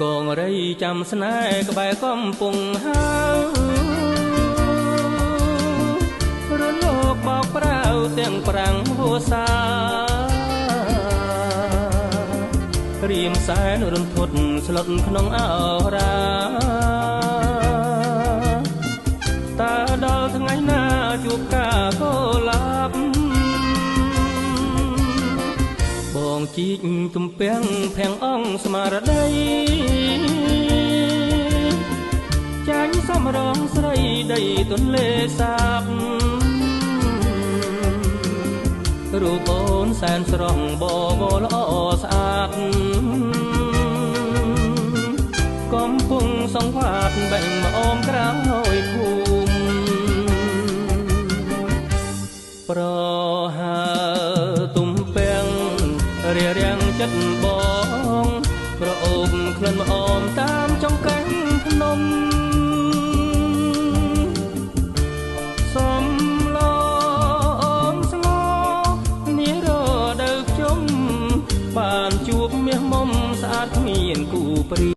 កងរៃចាំស្នេហ៍ក្បែរកំពុងហើរលោកបោកប្រាវទាំងប្រាំងហួសារៀមសែនរន្ធត់ស្លុតក្នុងអរាតើដល់ថ្ងៃណាជួបការកោឡាប់បងជីកទំពាំងភាំងអង្គស្មារតីចាញ់សំរងស្រីដីទន្លេសាបរូបអូនសែនស្រស់បបល្អស្អាតកំពុងសង្វាតបែងមកអមក្រោយភូមិប្រហើទំពាំងរារាំងចិត្តបងក្រអូបក្លិនមកអមតាមចង្កេះភ្នំសំឡងស្ងោនេះរដូវខ្ជុំបានជួបមាសមុំស្អាតគ្មានគូព្រី